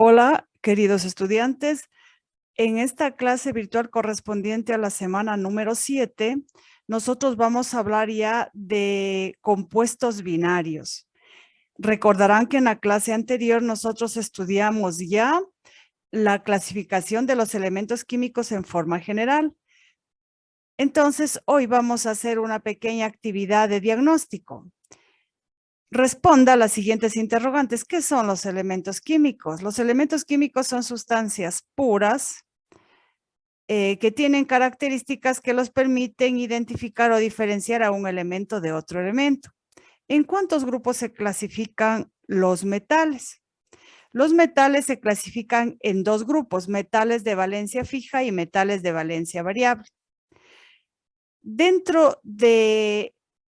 Hola, queridos estudiantes. En esta clase virtual correspondiente a la semana número 7, nosotros vamos a hablar ya de compuestos binarios. Recordarán que en la clase anterior nosotros estudiamos ya la clasificación de los elementos químicos en forma general. Entonces, hoy vamos a hacer una pequeña actividad de diagnóstico. Responda a las siguientes interrogantes. ¿Qué son los elementos químicos? Los elementos químicos son sustancias puras que tienen características que los permiten identificar o diferenciar a un elemento de otro elemento. ¿En cuántos grupos se clasifican los metales? Los metales se clasifican en dos grupos, metales de valencia fija y metales de valencia variable.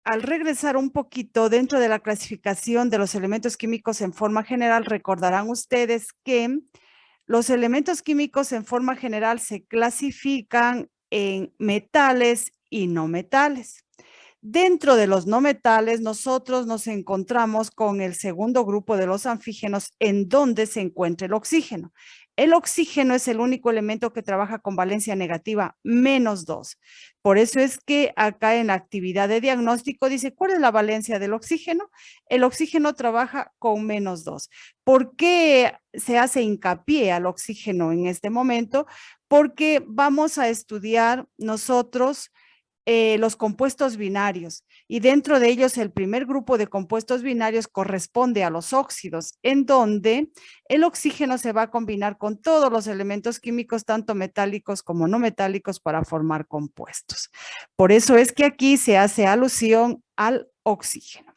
Al regresar un poquito dentro de la clasificación de los elementos químicos en forma general, recordarán ustedes que los elementos químicos en forma general se clasifican en metales y no metales. Dentro de los no metales, nosotros nos encontramos con el segundo grupo de los anfígenos en donde se encuentra el oxígeno. El oxígeno es el único elemento que trabaja con valencia negativa, -2. Por eso es que acá en la actividad de diagnóstico dice, ¿cuál es la valencia del oxígeno? El oxígeno trabaja con -2. ¿Por qué se hace hincapié al oxígeno en este momento? Porque vamos a estudiar nosotros los compuestos binarios y dentro de ellos el primer grupo de compuestos binarios corresponde a los óxidos, en donde el oxígeno se va a combinar con todos los elementos químicos, tanto metálicos como no metálicos, para formar compuestos. Por eso es que aquí se hace alusión al oxígeno.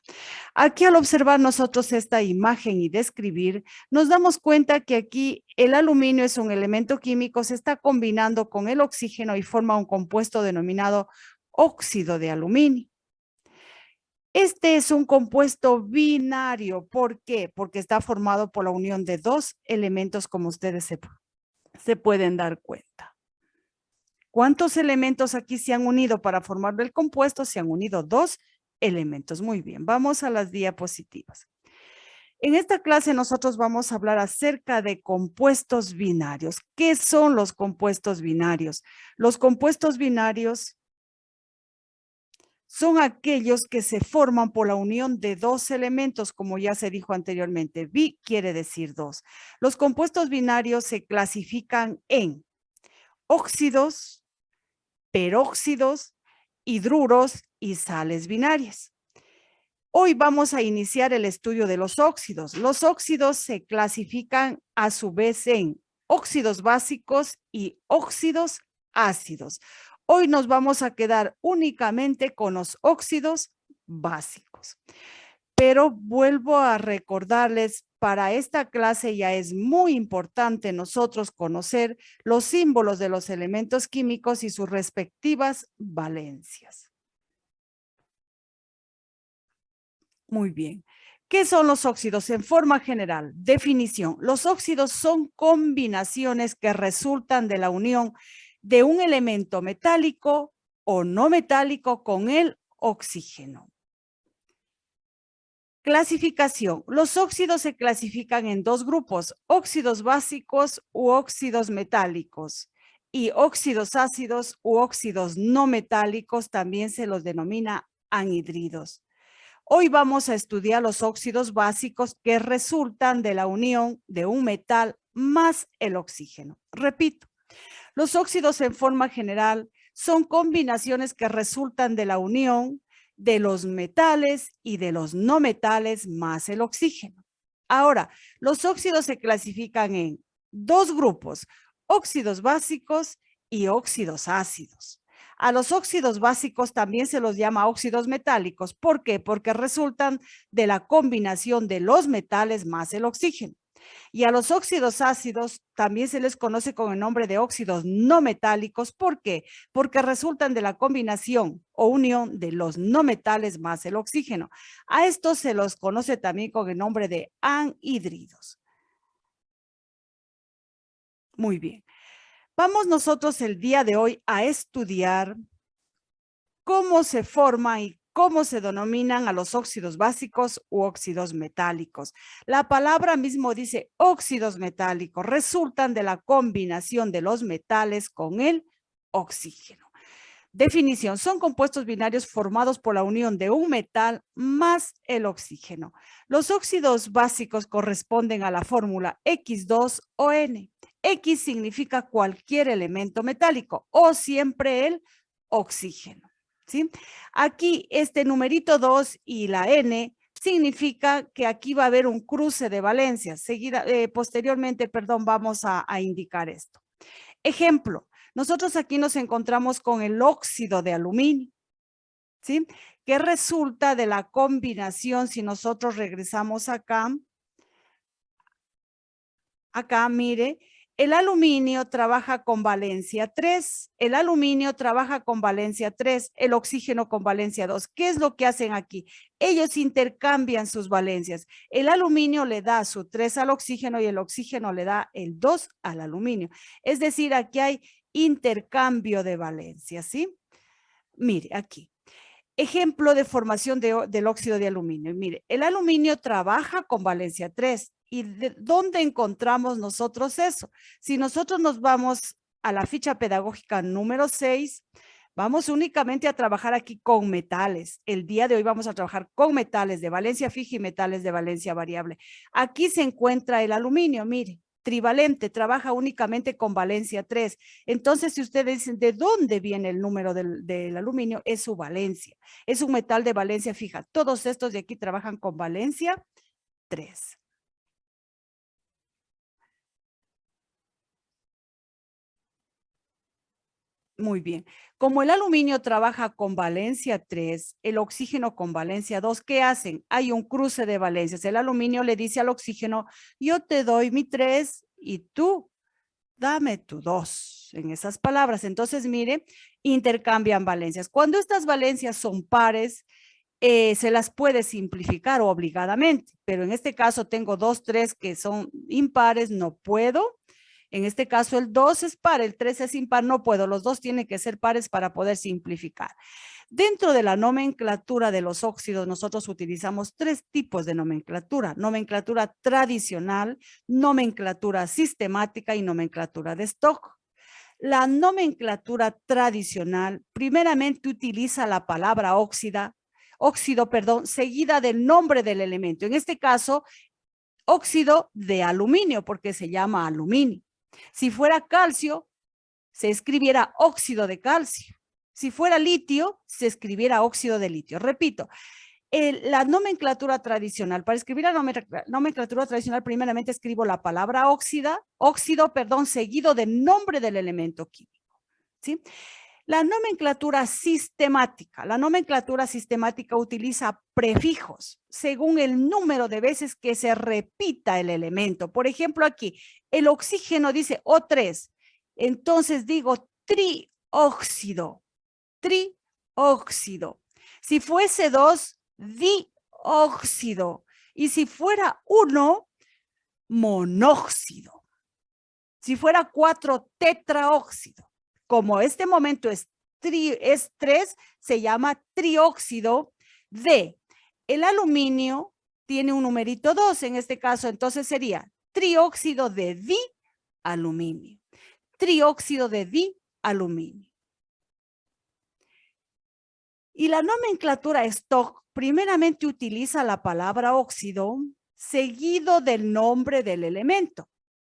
Aquí al observar nosotros esta imagen y describir, nos damos cuenta que aquí el aluminio es un elemento químico, se está combinando con el oxígeno y forma un compuesto denominado óxido de aluminio. Este es un compuesto binario. ¿Por qué? Porque está formado por la unión de dos elementos, como ustedes se pueden dar cuenta. ¿Cuántos elementos aquí se han unido para formar el compuesto? Se han unido dos elementos. Muy bien, vamos a las diapositivas. En esta clase nosotros vamos a hablar acerca de compuestos binarios. ¿Qué son los compuestos binarios? Los compuestos binarios son aquellos que se forman por la unión de dos elementos, como ya se dijo anteriormente. Bi quiere decir dos. Los compuestos binarios se clasifican en óxidos, peróxidos, hidruros y sales binarias. Hoy vamos a iniciar el estudio de los óxidos. Los óxidos se clasifican a su vez en óxidos básicos y óxidos ácidos. Hoy nos vamos a quedar únicamente con los óxidos básicos. Pero vuelvo a recordarles, para esta clase ya es muy importante nosotros conocer los símbolos de los elementos químicos y sus respectivas valencias. Muy bien. ¿Qué son los óxidos? En forma general, definición. Los óxidos son combinaciones que resultan de la unión de un elemento metálico o no metálico con el oxígeno. Clasificación. Los óxidos se clasifican en dos grupos, óxidos básicos u óxidos metálicos. Y óxidos ácidos u óxidos no metálicos también se los denomina anhidridos. Hoy vamos a estudiar los óxidos básicos que resultan de la unión de un metal más el oxígeno. Repito, los óxidos en forma general son combinaciones que resultan de la unión de los metales y de los no metales más el oxígeno. Ahora, los óxidos se clasifican en dos grupos, óxidos básicos y óxidos ácidos. A los óxidos básicos también se los llama óxidos metálicos. ¿Por qué? Porque resultan de la combinación de los metales más el oxígeno. Y a los óxidos ácidos también se les conoce con el nombre de óxidos no metálicos. ¿Por qué? Porque resultan de la combinación o unión de los no metales más el oxígeno. A estos se los conoce también con el nombre de anhidridos. Muy bien. Vamos nosotros el día de hoy a estudiar cómo se forman y cómo se denominan a los óxidos básicos u óxidos metálicos. La palabra mismo dice óxidos metálicos, resultan de la combinación de los metales con el oxígeno. Definición: son compuestos binarios formados por la unión de un metal más el oxígeno. Los óxidos básicos corresponden a la fórmula X2O N. X significa cualquier elemento metálico o siempre el oxígeno, ¿sí? Aquí este numerito 2 y la N significa que aquí va a haber un cruce de valencias. Posteriormente, vamos a indicar esto. Ejemplo: nosotros aquí nos encontramos con el óxido de aluminio, ¿sí? Que resulta de la combinación, si nosotros regresamos acá, mire, el aluminio trabaja con valencia 3, el aluminio trabaja con valencia 3, el oxígeno con valencia 2. ¿Qué es lo que hacen aquí? Ellos intercambian sus valencias. El aluminio le da su 3 al oxígeno y el oxígeno le da el 2 al aluminio. Es decir, aquí hay intercambio de valencias, ¿sí? Mire, aquí. Ejemplo de formación del óxido de aluminio. Mire, el aluminio trabaja con valencia 3. ¿Y dónde encontramos nosotros eso? Si nosotros nos vamos a la ficha pedagógica número 6, vamos únicamente a trabajar aquí con metales. El día de hoy vamos a trabajar con metales de valencia fija y metales de valencia variable. Aquí se encuentra el aluminio, mire. Trivalente, trabaja únicamente con valencia 3. Entonces, si ustedes dicen, ¿de dónde viene el número del aluminio? Es su valencia. Es un metal de valencia fija. Todos estos de aquí trabajan con valencia 3. Muy bien. Como el aluminio trabaja con valencia 3, el oxígeno con valencia 2, ¿qué hacen? Hay un cruce de valencias. El aluminio le dice al oxígeno, yo te doy mi 3 y tú dame tu 2. En esas palabras. Entonces, mire, intercambian valencias. Cuando estas valencias son pares, se las puede simplificar obligadamente, pero en este caso tengo 2, 3 que son impares, no puedo. En este caso el 2 es par, el 3 es impar, no puedo. Los dos tienen que ser pares para poder simplificar. Dentro de la nomenclatura de los óxidos, nosotros utilizamos 3 tipos de nomenclatura. Nomenclatura tradicional, nomenclatura sistemática y nomenclatura de stock. La nomenclatura tradicional primeramente utiliza la palabra óxido, seguida del nombre del elemento. En este caso, óxido de aluminio, porque se llama aluminio. Si fuera calcio, se escribiera óxido de calcio. Si fuera litio, se escribiera óxido de litio. Repito, la nomenclatura tradicional, para escribir la nomenclatura tradicional, primeramente escribo la palabra óxido, seguido del nombre del elemento químico, ¿sí? La nomenclatura sistemática. La nomenclatura sistemática utiliza prefijos según el número de veces que se repita el elemento. Por ejemplo, aquí, el oxígeno dice O3. Entonces digo trióxido. Trióxido. Si fuese 2, dióxido. Y si fuera 1, monóxido. Si fuera 4, tetraóxido. Como este momento es 3, se llama trióxido de. El aluminio tiene un numerito 2 en este caso, entonces sería trióxido de dialuminio. Trióxido de dialuminio. Y la nomenclatura stock primeramente utiliza la palabra óxido seguido del nombre del elemento.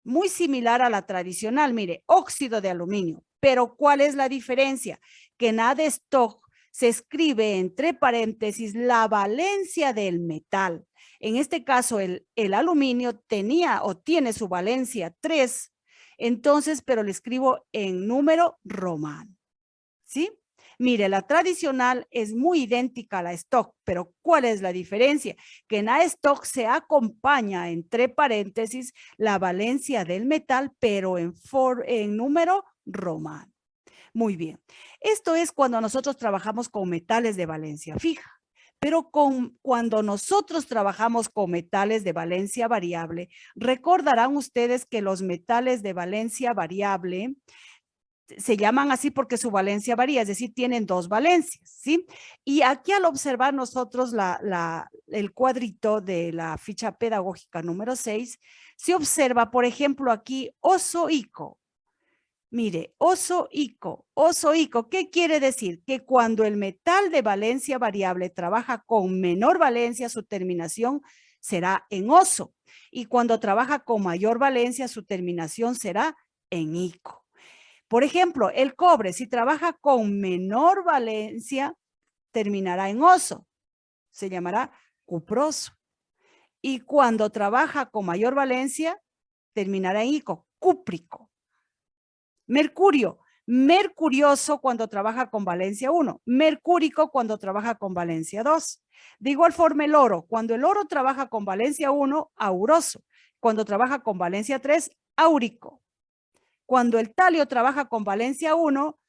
Muy similar a la tradicional, mire, óxido de aluminio. Pero ¿cuál es la diferencia? Que en A de stock se escribe entre paréntesis la valencia del metal. En este caso, el aluminio tenía o tiene su valencia 3, entonces, pero le escribo en número romano, ¿sí? Mire, la tradicional es muy idéntica a la stock, pero ¿cuál es la diferencia? Que en la stock se acompaña entre paréntesis la valencia del metal, pero en número romano. Muy bien. Esto es cuando nosotros trabajamos con metales de valencia fija. Pero cuando nosotros trabajamos con metales de valencia variable, recordarán ustedes que los metales de valencia variable se llaman así porque su valencia varía, es decir, tienen dos valencias, ¿sí? Y aquí al observar nosotros el cuadrito de la ficha pedagógica número 6, se observa, por ejemplo, aquí oso-ico. Mire, oso-ico, ¿qué quiere decir? Que cuando el metal de valencia variable trabaja con menor valencia, su terminación será en oso. Y cuando trabaja con mayor valencia, su terminación será en ico. Por ejemplo, el cobre, si trabaja con menor valencia, terminará en oso. Se llamará cuproso. Y cuando trabaja con mayor valencia, terminará en ico, cúprico. Mercurio, mercurioso cuando trabaja con valencia 1, mercúrico cuando trabaja con valencia 2. De igual forma el oro, cuando el oro trabaja con valencia 1, auroso. Cuando trabaja con valencia 3, áurico. Cuando el talio trabaja con valencia 1,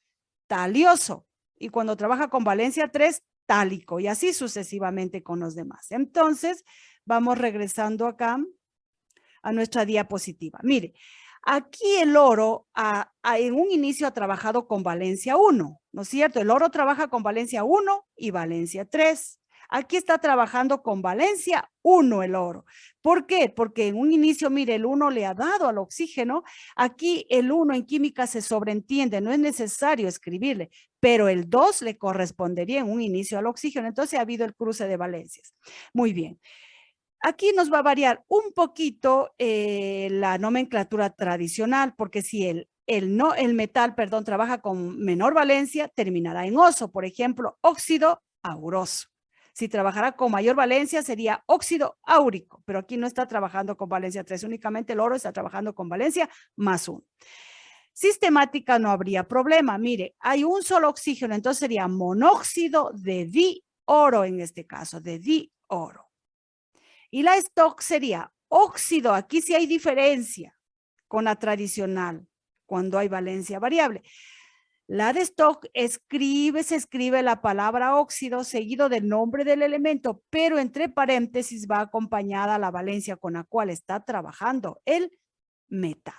talioso. Y cuando trabaja con valencia 3, tálico. Y así sucesivamente con los demás. Entonces, vamos regresando acá a nuestra diapositiva. Mire, aquí el oro en un inicio ha trabajado con valencia 1, ¿no es cierto? El oro trabaja con valencia 1 y valencia 3. Aquí está trabajando con valencia 1 el oro. ¿Por qué? Porque en un inicio, mire, el 1 le ha dado al oxígeno. Aquí el 1 en química se sobreentiende, no es necesario escribirle, pero el 2 le correspondería en un inicio al oxígeno. Entonces ha habido el cruce de valencias. Muy bien. Aquí nos va a variar un poquito la nomenclatura tradicional, porque si el metal, perdón, trabaja con menor valencia, terminará en oso. Por ejemplo, óxido auroso. Si trabajara con mayor valencia, sería óxido áurico, pero aquí no está trabajando con valencia 3, únicamente el oro está trabajando con valencia más 1. Sistemática no habría problema. Mire, hay un solo oxígeno, entonces sería monóxido de dioro en este caso, de dioro. Y la stock sería óxido, aquí sí hay diferencia con la tradicional, cuando hay valencia variable. La de stock se escribe la palabra óxido seguido del nombre del elemento, pero entre paréntesis va acompañada la valencia con la cual está trabajando el metal.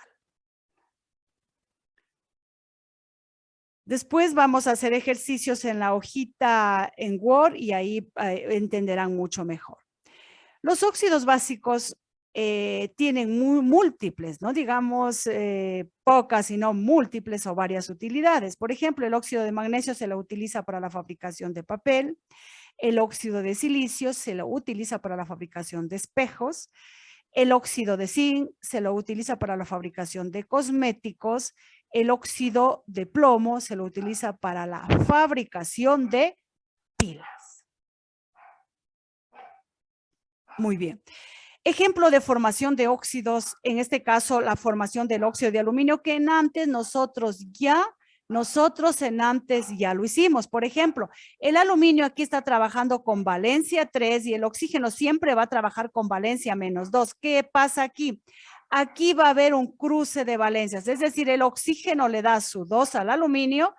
Después vamos a hacer ejercicios en la hojita en Word y ahí entenderán mucho mejor. Los óxidos básicos tienen múltiples, no digamos pocas, sino múltiples o varias utilidades. Por ejemplo, el óxido de magnesio se lo utiliza para la fabricación de papel. El óxido de silicio se lo utiliza para la fabricación de espejos. El óxido de zinc se lo utiliza para la fabricación de cosméticos. El óxido de plomo se lo utiliza para la fabricación de pilas. Muy bien. Ejemplo de formación de óxidos, en este caso la formación del óxido de aluminio, que en antes nosotros ya lo hicimos. Por ejemplo, el aluminio aquí está trabajando con valencia 3 y el oxígeno siempre va a trabajar con valencia -2. ¿Qué pasa aquí? Aquí va a haber un cruce de valencias, es decir, el oxígeno le da su 2 al aluminio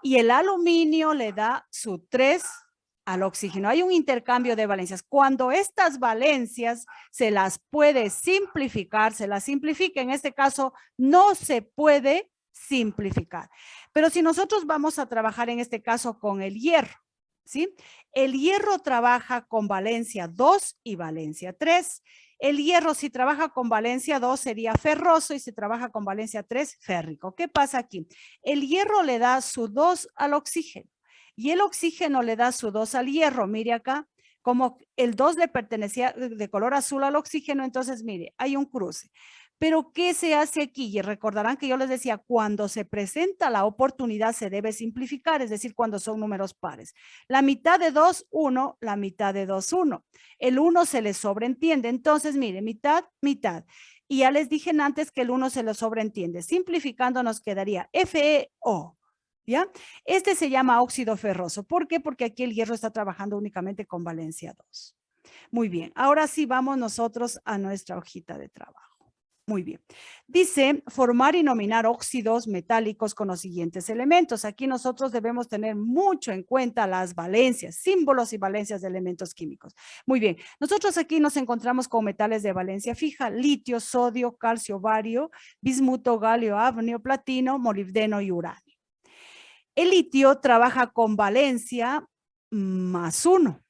y el aluminio le da su 3 al oxígeno. Hay un intercambio de valencias. Cuando estas valencias se las puede simplificar, se las simplifica. En este caso, no se puede simplificar. Pero si nosotros vamos a trabajar en este caso con el hierro, ¿sí? El hierro trabaja con valencia 2 y valencia 3. El hierro, si trabaja con valencia 2, sería ferroso y si trabaja con valencia 3, férrico. ¿Qué pasa aquí? El hierro le da su 2 al oxígeno y el oxígeno le da su 2 al hierro. Mire acá, como el 2 le pertenecía de color azul al oxígeno, entonces mire, hay un cruce. Pero ¿qué se hace aquí? Y recordarán que yo les decía, cuando se presenta la oportunidad se debe simplificar, es decir, cuando son números pares. La mitad de 2, 1, la mitad de 2, 1. El 1 se le sobreentiende, entonces mire, mitad, mitad. Y ya les dije antes que el 1 se le sobreentiende. Simplificando nos quedaría FeO. ¿Ya? Este se llama óxido ferroso. ¿Por qué? Porque aquí el hierro está trabajando únicamente con valencia 2. Muy bien, ahora sí vamos nosotros a nuestra hojita de trabajo. Muy bien. Dice formar y nominar óxidos metálicos con los siguientes elementos. Aquí nosotros debemos tener mucho en cuenta las valencias, símbolos y valencias de elementos químicos. Muy bien. Nosotros aquí nos encontramos con metales de valencia fija: litio, sodio, calcio, bario, bismuto, galio, hafnio, platino, molibdeno y uranio. El litio trabaja con valencia +1,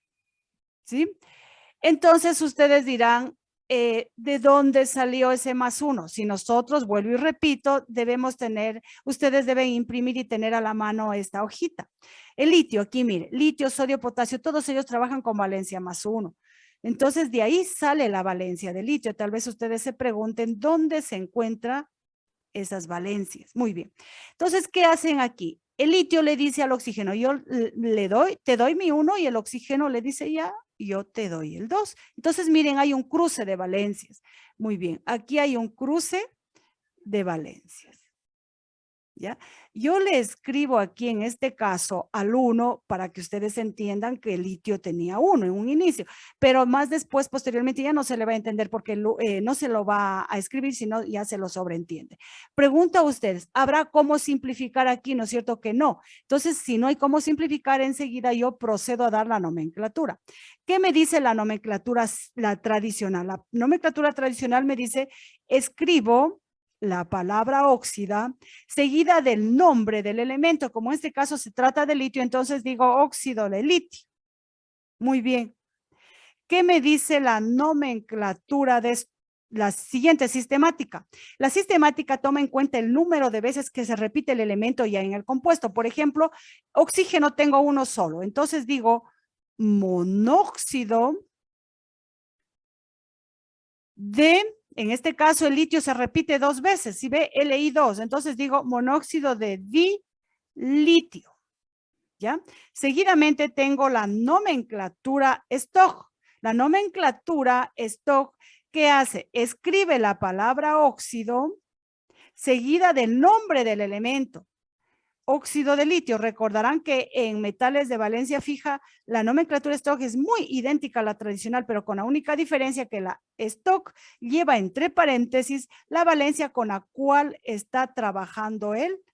¿sí? Entonces ustedes dirán, ¿de dónde salió ese +1? Si nosotros, vuelvo y repito, ustedes deben imprimir y tener a la mano esta hojita. El litio, aquí mire, litio, sodio, potasio, todos ellos trabajan con valencia +1. Entonces de ahí sale la valencia del litio. Tal vez ustedes se pregunten dónde se encuentran esas valencias. Muy bien. Entonces, ¿qué hacen aquí? El litio le dice al oxígeno, yo te doy mi 1, y el oxígeno le dice, ya, yo te doy el 2. Entonces, miren, hay un cruce de valencias. Muy bien, aquí hay un cruce de valencias. ¿Ya? Yo le escribo aquí en este caso al 1 para que ustedes entiendan que el litio tenía 1 en un inicio, pero más después, posteriormente, ya no se le va a entender porque no se lo va a escribir, sino ya se lo sobreentiende. Pregunta a ustedes, ¿habrá cómo simplificar aquí? ¿No es cierto que no? Entonces, si no hay cómo simplificar, enseguida yo procedo a dar la nomenclatura. ¿Qué me dice la nomenclatura tradicional? La nomenclatura tradicional me dice, escribo la palabra óxida seguida del nombre del elemento. Como en este caso se trata de litio, entonces digo óxido de litio. Muy bien. ¿Qué me dice la nomenclatura de la siguiente sistemática? La sistemática toma en cuenta el número de veces que se repite el elemento ya en el compuesto. Por ejemplo, oxígeno tengo uno solo. Entonces digo monóxido en este caso el litio se repite 2 veces, si ve Li2, entonces digo monóxido de dilitio, ¿ya? Seguidamente tengo la nomenclatura Stoch. La nomenclatura Stoch, ¿qué hace? Escribe la palabra óxido seguida del nombre del elemento. Óxido de litio. Recordarán que en metales de valencia fija, la nomenclatura Stoch es muy idéntica a la tradicional, pero con la única diferencia que la Stoch lleva entre paréntesis la valencia con la cual está trabajando el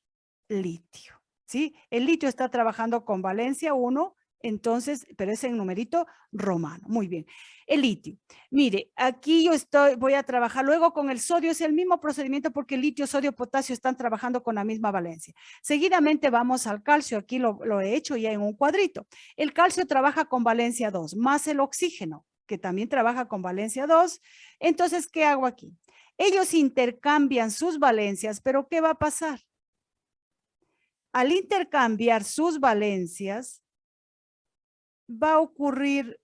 litio. ¿Sí? El litio está trabajando con valencia 1, entonces, pero es en numerito romano. Muy bien. El litio. Mire, aquí voy a trabajar luego con el sodio, es el mismo procedimiento porque el litio, sodio, potasio están trabajando con la misma valencia. Seguidamente vamos al calcio, aquí lo he hecho ya en un cuadrito. El calcio trabaja con valencia 2, más el oxígeno, que también trabaja con valencia 2. Entonces, ¿qué hago aquí? Ellos intercambian sus valencias, pero ¿qué va a pasar? Al intercambiar sus valencias, va a ocurrir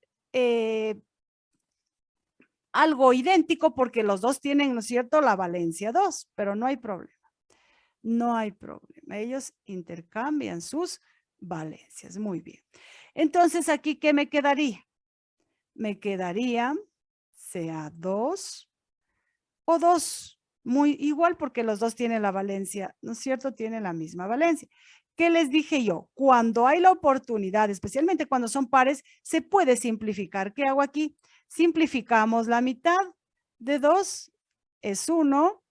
algo idéntico porque los dos tienen, ¿no es cierto?, la valencia 2, pero no hay problema. No hay problema. Ellos intercambian sus valencias. Muy bien. Entonces, ¿aquí qué me quedaría? Me quedaría CA2 o 2. Muy igual porque los dos tienen la valencia, ¿no es cierto? Tienen la misma valencia. ¿Qué les dije yo? Cuando hay la oportunidad, especialmente cuando son pares, se puede simplificar. ¿Qué hago aquí? Simplificamos la mitad de 2 es 1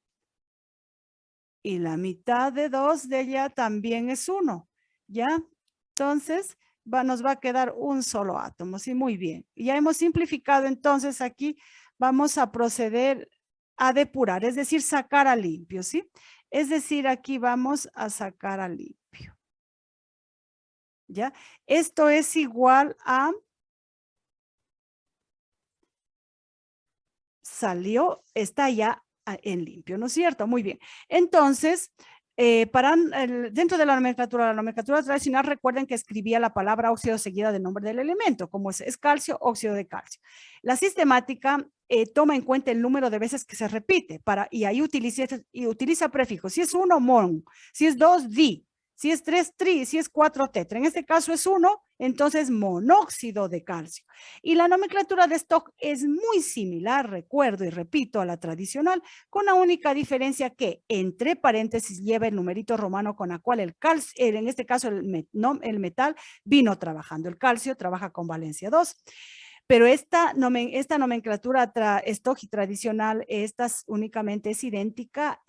y la mitad de 2 de ella también es 1. ¿Ya? Entonces, nos va a quedar un solo átomo. Sí, muy bien. Ya hemos simplificado, entonces aquí vamos a proceder a depurar, es decir, sacar a limpio, ¿sí? Es decir, aquí vamos a sacar a limpio. ¿Ya? Esto es igual a está ya en limpio, ¿no es cierto? Muy bien. Entonces, dentro de la nomenclatura tradicional, recuerden que escribía la palabra óxido seguida del nombre del elemento, como es calcio, óxido de calcio. La sistemática toma en cuenta el número de veces que se repite y ahí utiliza prefijos. Si es 1, mon. Si es 2, di. Si es 3, tri. Si es 4, tetra. En este caso es 1, entonces monóxido de calcio. Y la nomenclatura de Stoch es muy similar, recuerdo y repito, a la tradicional, con la única diferencia que entre paréntesis lleva el numerito romano con la cual el calcio, en este caso el metal, vino trabajando. El calcio trabaja con valencia 2. Pero esta nomenclatura stock y tradicional, únicamente es idéntica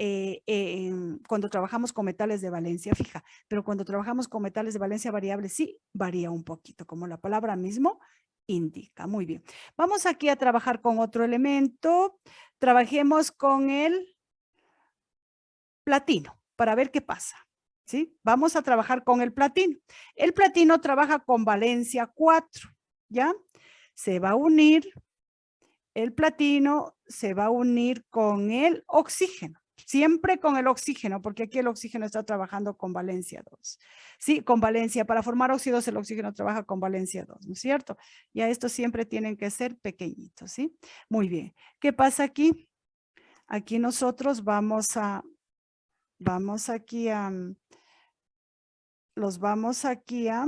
cuando trabajamos con metales de valencia fija, pero cuando trabajamos con metales de valencia variable sí varía un poquito, como la palabra mismo indica. Muy bien. Vamos aquí a trabajar con otro elemento. Trabajemos con el platino para ver qué pasa. ¿Sí? Vamos a trabajar con el platino. El platino trabaja con valencia 4, ¿ya? Se va a unir, el platino se va a unir con el oxígeno, siempre con el oxígeno, porque aquí el oxígeno está trabajando con valencia 2. Sí, con valencia, para formar óxidos el oxígeno trabaja con valencia 2, ¿no es cierto? Ya estos siempre tienen que ser pequeñitos, ¿sí? Muy bien. ¿Qué pasa aquí? Aquí nosotros vamos aquí a, los vamos aquí a,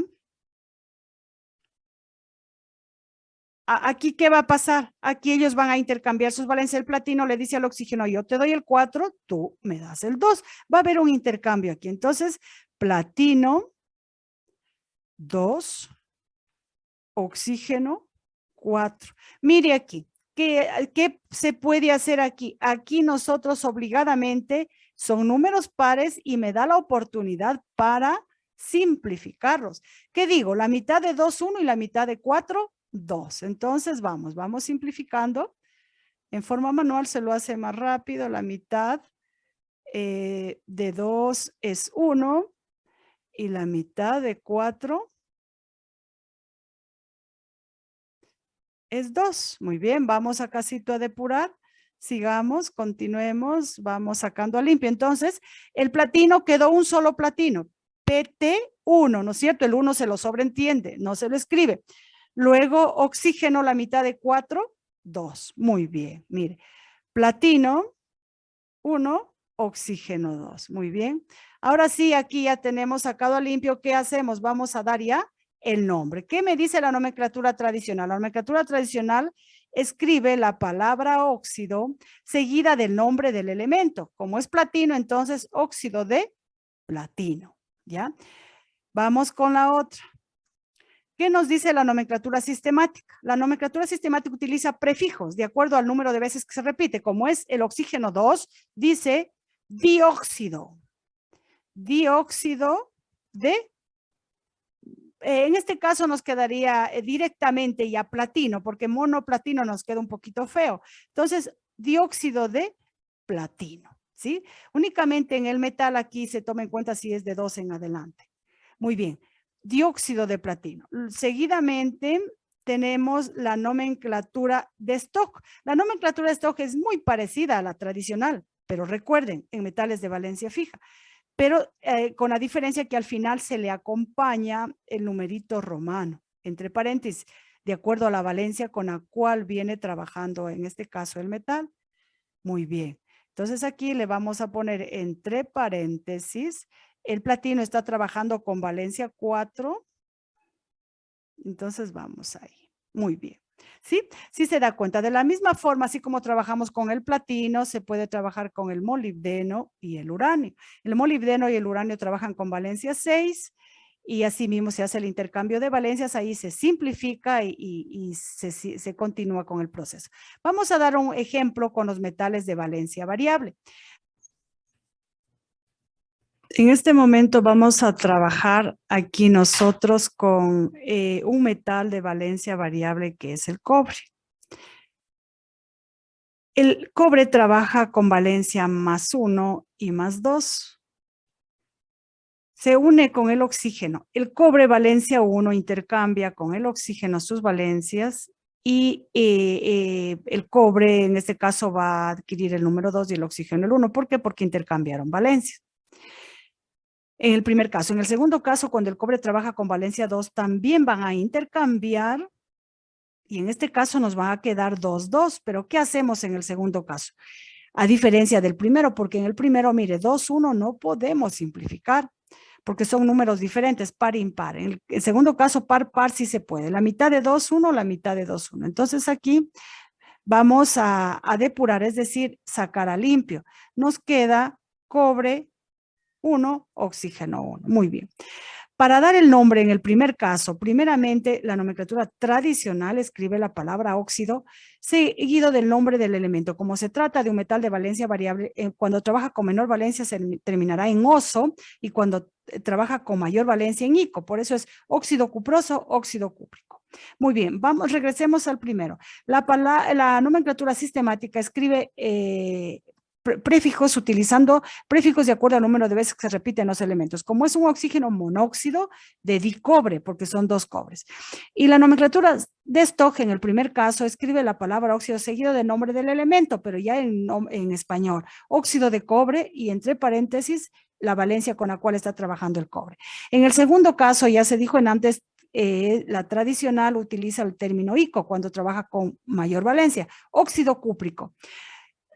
aquí, ¿qué va a pasar? Aquí ellos van a intercambiar sus valencias. El platino le dice al oxígeno, yo te doy el 4, tú me das el 2. Va a haber un intercambio aquí. Entonces, platino, 2, oxígeno, 4. Mire aquí, ¿qué se puede hacer aquí? Aquí nosotros obligadamente son números pares y me da la oportunidad para simplificarlos. ¿Qué digo? La mitad de 2, 1 y la mitad de 4, 2. Entonces vamos simplificando. En forma manual se lo hace más rápido. La mitad de 2 es 1 y la mitad de 4 es 2. Muy bien, vamos a casito a depurar. Sigamos, continuemos, vamos sacando a limpio. Entonces, el platino quedó un solo platino. PT1, ¿no es cierto? El 1 se lo sobreentiende, no se lo escribe. Luego, oxígeno, la mitad de 4, 2. Muy bien, mire. Platino, 1, oxígeno 2. Muy bien. Ahora sí, aquí ya tenemos sacado a limpio. ¿Qué hacemos? Vamos a dar ya el nombre. ¿Qué me dice la nomenclatura tradicional? La nomenclatura tradicional escribe la palabra óxido seguida del nombre del elemento. Como es platino, entonces óxido de platino. ¿Ya? Vamos con la otra. ¿Qué nos dice la nomenclatura sistemática? La nomenclatura sistemática utiliza prefijos de acuerdo al número de veces que se repite. Como es el oxígeno 2, dice dióxido. Dióxido de, en este caso nos quedaría directamente ya platino, porque monoplatino nos queda un poquito feo. Entonces, dióxido de platino, ¿sí? Únicamente en el metal aquí se toma en cuenta si es de 2 en adelante. Muy bien, dióxido de platino. Seguidamente tenemos la nomenclatura de stock. La nomenclatura de stock es muy parecida a la tradicional, pero recuerden, en metales de valencia fija. Pero con la diferencia que al final se le acompaña el numerito romano, entre paréntesis, de acuerdo a la valencia con la cual viene trabajando, en este caso, el metal. Muy bien. Entonces aquí le vamos a poner entre paréntesis, el platino está trabajando con valencia 4. Entonces vamos ahí. Muy bien. ¿Sí? Sí se da cuenta. De la misma forma, así como trabajamos con el platino, se puede trabajar con el molibdeno y el uranio. El molibdeno y el uranio trabajan con valencia 6 y así mismo se hace el intercambio de valencias. Ahí se simplifica y se continúa con el proceso. Vamos a dar un ejemplo con los metales de valencia variable. En este momento vamos a trabajar aquí nosotros con un metal de valencia variable que es el cobre. El cobre trabaja con valencia +1 y +2. Se une con el oxígeno. El cobre valencia 1 intercambia con el oxígeno sus valencias y el cobre en este caso va a adquirir el número 2 y el oxígeno el 1. ¿Por qué? Porque intercambiaron valencias. En el primer caso. En el segundo caso, cuando el cobre trabaja con valencia 2, también van a intercambiar y en este caso nos van a quedar 2, 2. Pero ¿qué hacemos en el segundo caso? A diferencia del primero, porque en el primero, mire, 2, 1 no podemos simplificar porque son números diferentes, par, impar. En el segundo caso, par, par sí se puede. La mitad de 2, 1, la mitad de 2, 1. Entonces aquí vamos a depurar, es decir, sacar a limpio. Nos queda cobre 1, oxígeno 1. Muy bien. Para dar el nombre en el primer caso, primeramente la nomenclatura tradicional escribe la palabra óxido seguido del nombre del elemento. Como se trata de un metal de valencia variable, cuando trabaja con menor valencia se terminará en oso y cuando trabaja con mayor valencia en ico. Por eso es óxido cuproso, óxido cúprico. Muy bien, regresemos al primero. La nomenclatura sistemática escribe prefijos utilizando prefijos de acuerdo al número de veces que se repiten los elementos. Como es un oxígeno monóxido de dicobre, porque son 2 cobres. Y la nomenclatura de Stock, en el primer caso, escribe la palabra óxido seguido del nombre del elemento, pero ya en español. Óxido de cobre y entre paréntesis la valencia con la cual está trabajando el cobre. En el segundo caso, ya se dijo en antes, la tradicional utiliza el término ico cuando trabaja con mayor valencia. Óxido cúprico.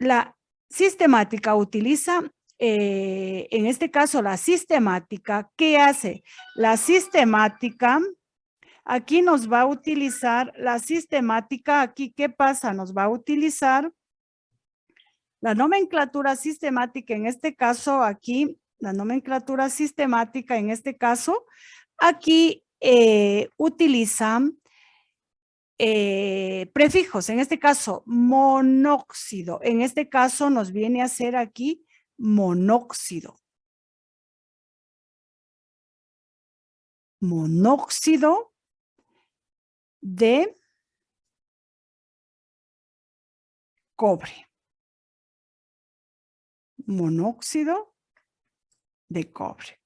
La sistemática utiliza, en este caso, la sistemática, ¿qué hace? La sistemática, aquí nos va a utilizar la sistemática, aquí, ¿qué pasa? Nos va a utilizar la nomenclatura sistemática, en este caso, aquí, la nomenclatura sistemática, en este caso, aquí utilizan prefijos, en este caso monóxido, en este caso nos viene a ser aquí monóxido. Monóxido de cobre. Monóxido de cobre.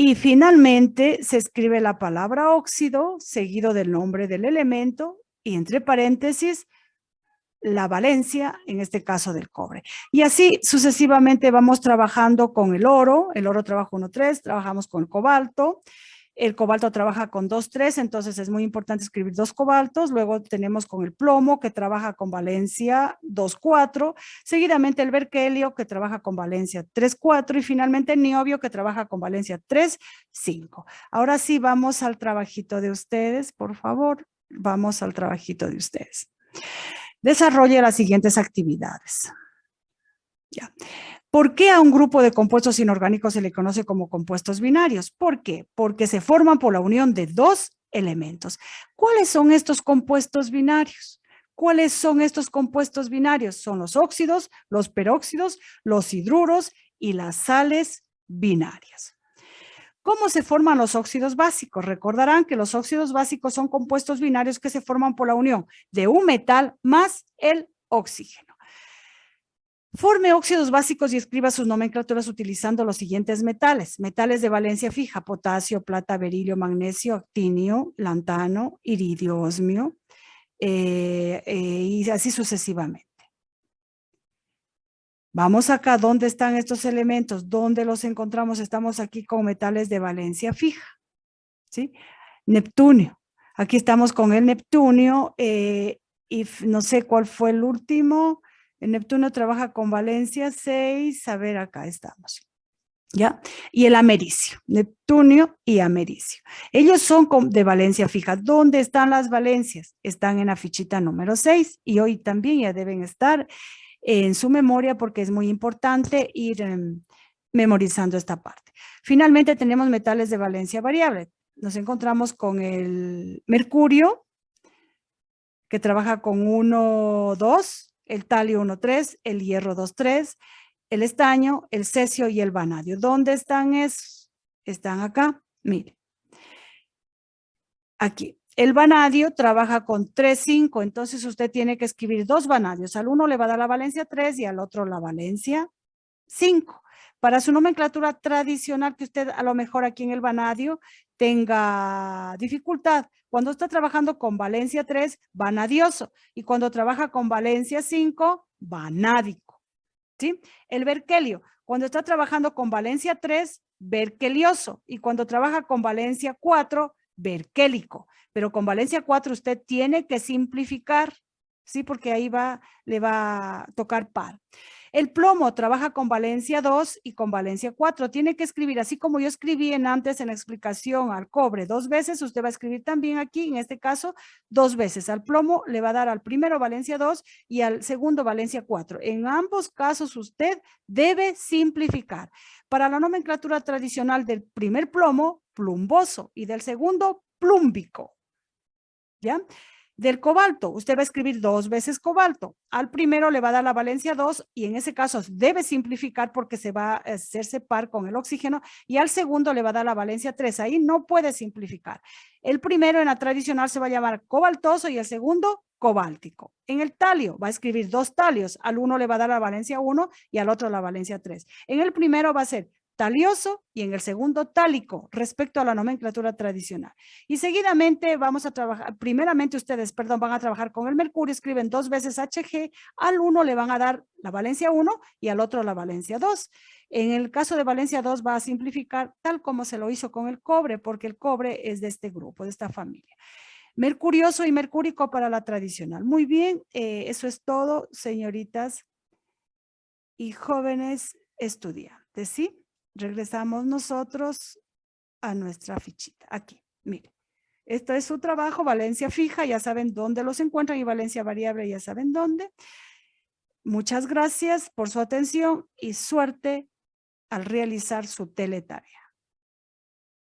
Y finalmente se escribe la palabra óxido seguido del nombre del elemento y entre paréntesis la valencia, en este caso del cobre. Y así sucesivamente vamos trabajando con el oro trabaja 1,3, trabajamos con el cobalto trabaja con 2,3, entonces es muy importante escribir 2 cobaltos, luego tenemos con el plomo que trabaja con valencia 2,4, seguidamente el berkelio que trabaja con valencia 3,4 y finalmente el niobio que trabaja con valencia 3,5. Ahora sí vamos al trabajito de ustedes, por favor, vamos al trabajito de ustedes. Desarrolle las siguientes actividades. Ya. ¿Por qué a un grupo de compuestos inorgánicos se le conoce como compuestos binarios? ¿Por qué? Porque se forman por la unión de 2 elementos. ¿Cuáles son estos compuestos binarios? ¿Cuáles son estos compuestos binarios? Son los óxidos, los peróxidos, los hidruros y las sales binarias. ¿Cómo se forman los óxidos básicos? Recordarán que los óxidos básicos son compuestos binarios que se forman por la unión de un metal más el oxígeno. Forme óxidos básicos y escriba sus nomenclaturas utilizando los siguientes metales. Metales de valencia fija: potasio, plata, berilio, magnesio, actinio, lantano, iridio, osmio, y así sucesivamente. Vamos acá, ¿dónde están estos elementos? ¿Dónde los encontramos? Estamos aquí con metales de valencia fija, ¿sí? Neptunio. Aquí estamos con el neptunio y no sé cuál fue el último. El neptunio trabaja con valencia 6. A ver, acá estamos. ¿Ya? Y el americio, neptunio y americio. Ellos son de valencia fija. ¿Dónde están las valencias? Están en la fichita número 6 y hoy también ya deben estar en su memoria porque es muy importante ir memorizando esta parte. Finalmente tenemos metales de valencia variable. Nos encontramos con el mercurio, que trabaja con 1,2, el talio 1,3, el hierro 2,3, el estaño, el cesio y el vanadio. ¿Dónde están esos? Están acá, mire. Aquí. El vanadio trabaja con 3,5, entonces usted tiene que escribir 2 vanadios. Al uno le va a dar la valencia 3 y al otro la valencia 5. Para su nomenclatura tradicional, que usted a lo mejor aquí en el vanadio tenga dificultad. Cuando está trabajando con valencia 3, vanadioso. Y cuando trabaja con valencia 5, vanádico. ¿Sí? El berkelio, cuando está trabajando con valencia 3, berkelioso. Y cuando trabaja con valencia 4, berkélico. Pero con valencia 4 usted tiene que simplificar, ¿sí? Porque ahí le va a tocar par. El plomo trabaja con valencia 2 y con valencia 4. Tiene que escribir, así como yo escribí antes en la explicación al cobre 2 veces, usted va a escribir también aquí, en este caso, 2 veces. Al plomo le va a dar al primero valencia 2 y al segundo valencia 4. En ambos casos usted debe simplificar. Para la nomenclatura tradicional del primer plomo, plumboso, y del segundo, plúmbico. ¿Ya? Del cobalto, usted va a escribir 2 veces cobalto. Al primero le va a dar la valencia 2 y en ese caso debe simplificar porque se va a hacerse par con el oxígeno, y al segundo le va a dar la valencia 3. Ahí no puede simplificar. El primero en la tradicional se va a llamar cobaltoso y el segundo cobáltico. En el talio va a escribir 2 talios. Al uno le va a dar la valencia 1 y al otro la valencia 3. En el primero va a ser talioso y en el segundo tálico, respecto a la nomenclatura tradicional. Y seguidamente vamos a trabajar, primeramente ustedes, van a trabajar con el mercurio, escriben 2 veces Hg, al uno le van a dar la valencia 1 y al otro la valencia 2. En el caso de valencia 2 va a simplificar tal como se lo hizo con el cobre, porque el cobre es de este grupo, de esta familia. Mercurioso y mercúrico para la tradicional. Muy bien, eso es todo, señoritas y jóvenes estudiantes, ¿sí? Regresamos nosotros a nuestra fichita. Aquí, miren. Esto es su trabajo, valencia fija, ya saben dónde los encuentran, y valencia variable, ya saben dónde. Muchas gracias por su atención y suerte al realizar su teletarea.